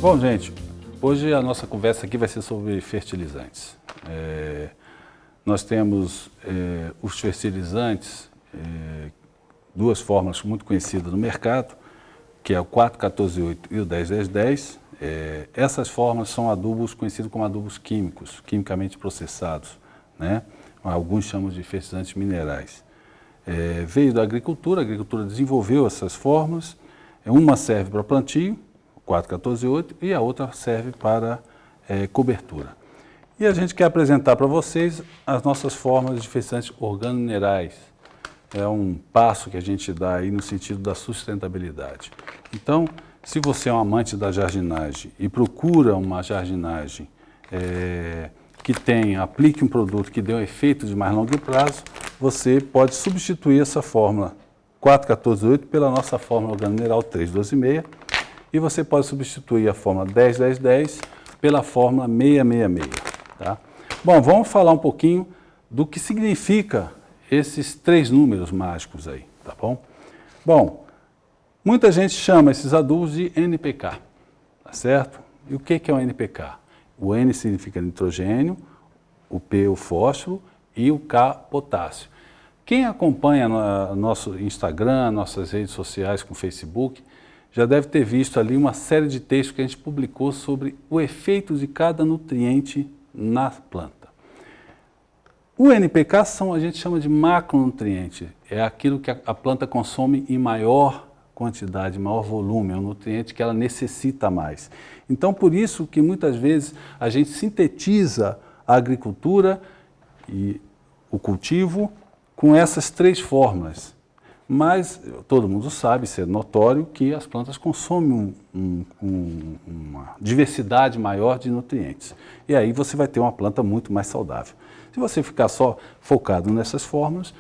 Bom, gente, hoje a nossa conversa aqui vai ser sobre fertilizantes. Nós temos os fertilizantes, duas fórmulas muito conhecidas no mercado, que é o 4-14-8 e o 10-10-10. Essas fórmulas são adubos conhecidos como adubos químicos, quimicamente processados, né? Alguns chamam de fertilizantes minerais. Veio da agricultura, a agricultura desenvolveu essas fórmulas, uma serve para plantio, 4-14-8, e a outra serve para cobertura. E a gente quer apresentar para vocês as nossas fórmulas de fertilizantes organominerais. É um passo que a gente dá aí no sentido da sustentabilidade. Então, se você é um amante da jardinagem e procura uma jardinagem que aplique um produto que dê um efeito de mais longo prazo, você pode substituir essa fórmula 4-14-8 pela nossa fórmula organomineral 3-12-6, e você pode substituir a fórmula 10-10-10 pela fórmula 6-6-6. Tá? Bom, vamos falar um pouquinho do que significa esses três números mágicos aí, tá bom? Bom, muita gente chama esses adubos de NPK, tá certo? E o que é o NPK? O N significa nitrogênio, o P o fósforo e o K potássio. Quem acompanha nosso Instagram, nossas redes sociais com Facebook, já deve ter visto ali uma série de textos que a gente publicou sobre o efeito de cada nutriente na planta. O NPK a gente chama de macronutriente, é aquilo que a planta consome em maior quantidade, maior volume, é um nutriente que ela necessita mais. Então, por isso que muitas vezes a gente sintetiza a agricultura e o cultivo com essas três fórmulas. Mas todo mundo sabe, isso é notório, que as plantas consomem uma diversidade maior de nutrientes. E aí você vai ter uma planta muito mais saudável. Se você ficar só focado nessas fórmulas,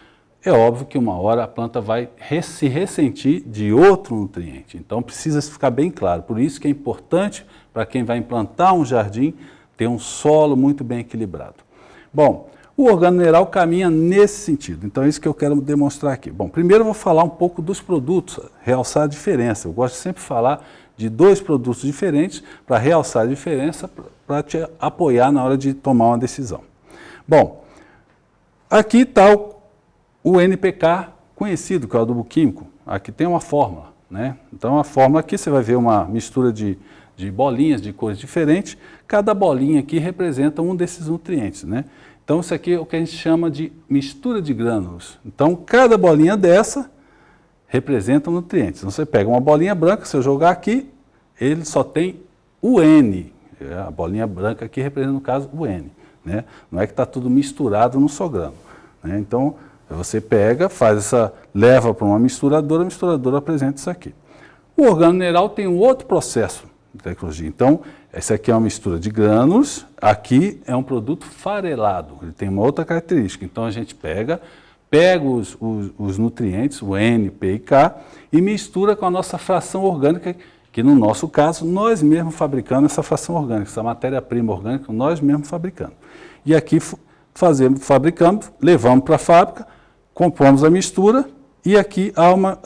é óbvio que uma hora a planta vai se ressentir de outro nutriente. Então precisa ficar bem claro. Por isso que é importante para quem vai implantar um jardim ter um solo muito bem equilibrado. Bom, o organomineral caminha nesse sentido, então é isso que eu quero demonstrar aqui. Bom, primeiro eu vou falar um pouco dos produtos, realçar a diferença. Eu gosto de sempre falar de dois produtos diferentes para realçar a diferença, para te apoiar na hora de tomar uma decisão. Bom, aqui está o NPK conhecido, que é o adubo químico. Aqui tem uma fórmula, né? Então a fórmula aqui você vai ver uma mistura de bolinhas de cores diferentes. Cada bolinha aqui representa um desses nutrientes, né? Então, isso aqui é o que a gente chama de mistura de grânulos. Então, cada bolinha dessa representa um nutriente. Então, você pega uma bolinha branca, se eu jogar aqui, ele só tem o N. A bolinha branca aqui representa, no caso, o N. Né? Não é que está tudo misturado num só grano. Né? Então, você pega, leva para uma misturadora, a misturadora apresenta isso aqui. O organomineral tem um outro processo de tecnologia. Então, essa aqui é uma mistura de grânulos, aqui é um produto farelado, ele tem uma outra característica. Então a gente pega os nutrientes, o N, P e K, e mistura com a nossa fração orgânica, que no nosso caso, nós mesmos fabricamos essa fração orgânica, essa matéria-prima orgânica, nós mesmos fabricamos. E aqui fabricamos, levamos para a fábrica, compomos a mistura, e aqui há uma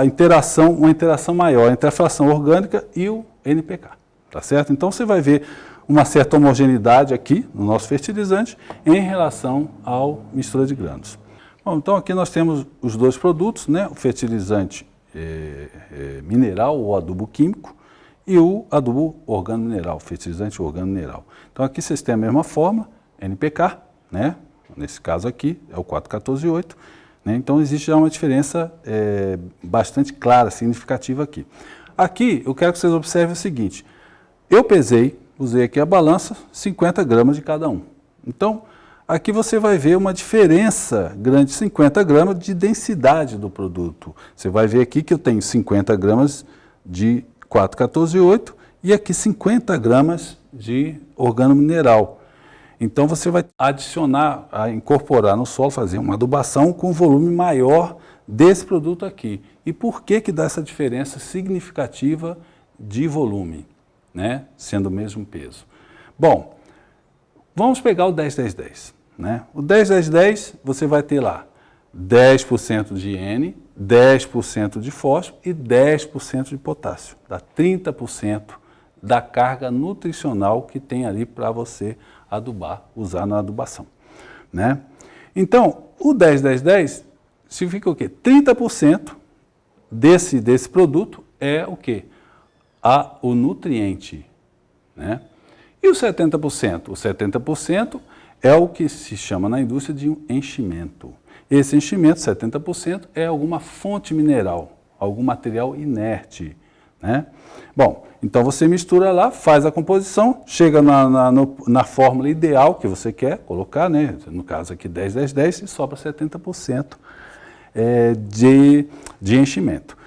interação maior entre a fração orgânica e o NPK. Tá certo? Então você vai ver uma certa homogeneidade aqui no nosso fertilizante em relação ao mistura de grânulos. Bom, então aqui nós temos os dois produtos, né? O fertilizante mineral ou adubo químico e o adubo organomineral, fertilizante organomineral. Então aqui vocês têm a mesma forma, NPK, né? Nesse caso aqui é o 4-14-8, né? Então existe já uma diferença bastante clara, significativa aqui. Aqui eu quero que vocês observem o seguinte. Eu pesei, usei aqui a balança, 50 gramas de cada um. Então, aqui você vai ver uma diferença grande, 50 gramas de densidade do produto. Você vai ver aqui que eu tenho 50 gramas de 4-14-8 e aqui 50 gramas de organomineral. Então, você vai adicionar, incorporar no solo, fazer uma adubação com volume maior desse produto aqui. E por que dá essa diferença significativa de volume? Né, sendo o mesmo peso. Bom, vamos pegar o 10-10-10. Né? O 10-10-10 você vai ter lá 10% de N, 10% de fósforo e 10% de potássio. Dá 30% da carga nutricional que tem ali para você adubar, usar na adubação, né? Então, o 10-10-10 significa o quê? 30% desse produto é o quê? O nutriente, né? E o 70%? O 70% é o que se chama na indústria de um enchimento. Esse enchimento, 70%, é alguma fonte mineral, algum material inerte, né? Bom, então você mistura lá, faz a composição, chega na fórmula ideal que você quer colocar, né? No caso aqui 10-10-10 e sobra 70% de enchimento.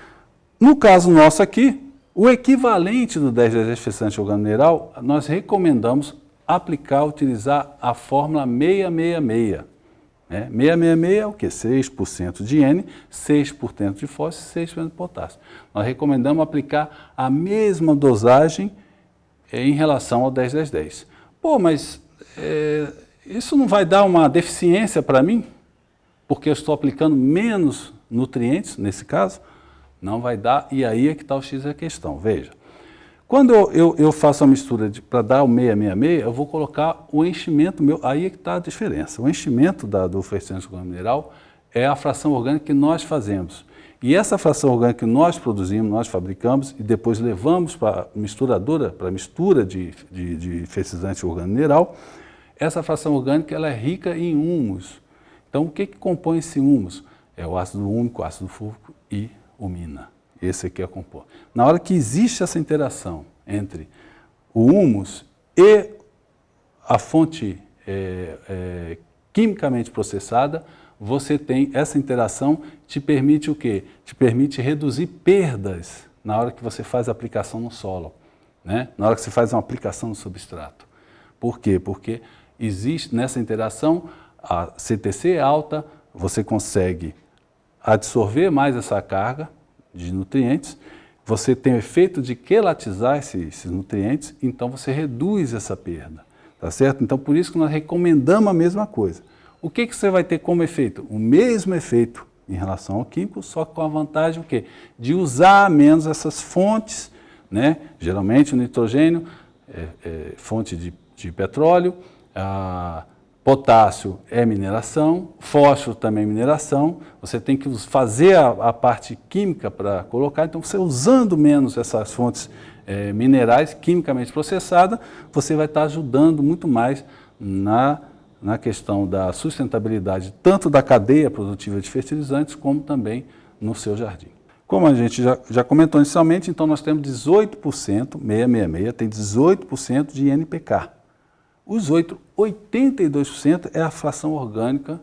No caso nosso aqui, o equivalente do 10-10-10 fertilizante orgânico mineral, nós recomendamos aplicar, utilizar a fórmula 666. Né? 666 é o quê? 6% de N, 6% de fósforo, 6% de potássio. Nós recomendamos aplicar a mesma dosagem em relação ao 10-10-10. Pô, mas isso não vai dar uma deficiência para mim? Porque eu estou aplicando menos nutrientes, nesse caso? Não vai dar, e aí é que está o X da questão. Veja, quando eu faço a mistura para dar o 666, eu vou colocar o enchimento meu, aí é que está a diferença. O enchimento do fertilizante orgânico mineral é a fração orgânica que nós fazemos. E essa fração orgânica que nós produzimos, nós fabricamos e depois levamos para a misturadora, para a mistura de fertilizante orgânico mineral, essa fração orgânica ela é rica em humus. Então, o que compõe esse humus? É o ácido úmico, o ácido fúlvico e umina. Esse aqui é a compor. Na hora que existe essa interação entre o humus e a fonte quimicamente processada, você tem essa interação, te permite o quê? Te permite reduzir perdas na hora que você faz a aplicação no solo, né? Na hora que você faz uma aplicação no substrato. Por quê? Porque existe nessa interação, a CTC é alta, você consegue absorver mais essa carga de nutrientes, você tem o efeito de quelatizar esses nutrientes, então você reduz essa perda, tá certo? Então por isso que nós recomendamos a mesma coisa. O que você vai ter como efeito? O mesmo efeito em relação ao químico, só com a vantagem o quê? De usar menos essas fontes, né? Geralmente o nitrogênio fonte de petróleo, potássio é mineração, fósforo também é mineração, você tem que fazer a parte química para colocar, então você usando menos essas fontes minerais quimicamente processadas, você vai estar ajudando muito mais na questão da sustentabilidade, tanto da cadeia produtiva de fertilizantes, como também no seu jardim. Como a gente já comentou inicialmente, então nós temos 18%, 666 tem 18% de NPK. Os 82% é a fração orgânica,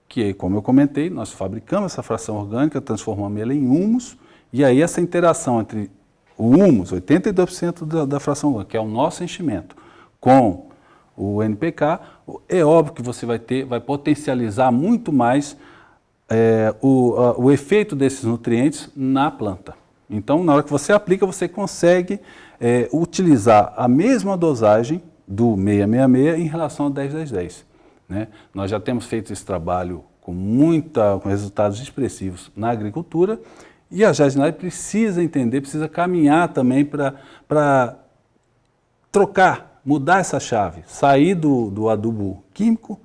que, como eu comentei, nós fabricamos essa fração orgânica, transformamos ela em humus, e aí essa interação entre o humus, 82% da fração orgânica, que é o nosso enchimento, com o NPK, é óbvio que você vai potencializar muito mais o efeito desses nutrientes na planta. Então, na hora que você aplica, você consegue utilizar a mesma dosagem do 666 em relação ao 10-10-10. Né? Nós já temos feito esse trabalho com resultados expressivos na agricultura e a jardinagem precisa entender, precisa caminhar também para trocar, mudar essa chave, sair do adubo químico,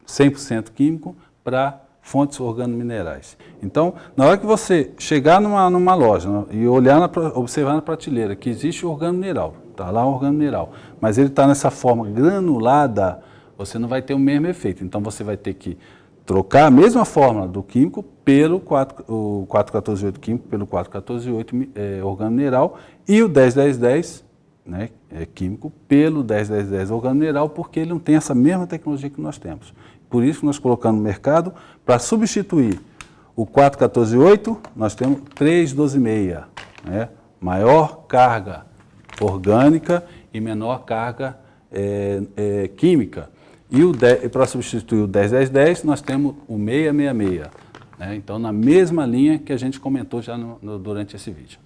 100% químico, para fontes organominerais. Então, na hora que você chegar numa loja, né, e observar na prateleira que existe o organomineral, está lá o organomineral, mas ele está nessa forma granulada, você não vai ter o mesmo efeito. Então você vai ter que trocar a mesma fórmula do químico pelo 4,14,8 químico, pelo 4,14,8 organomineral e o 10-10-10, né, químico, pelo 10-10-10 organomineral, porque ele não tem essa mesma tecnologia que nós temos. Por isso que nós colocamos no mercado, para substituir o 4,14,8, nós temos 3,12,6, né, maior carga orgânica e menor carga química. E para substituir o 10-10-10, nós temos o 666. Né? Então, na mesma linha que a gente comentou já durante esse vídeo.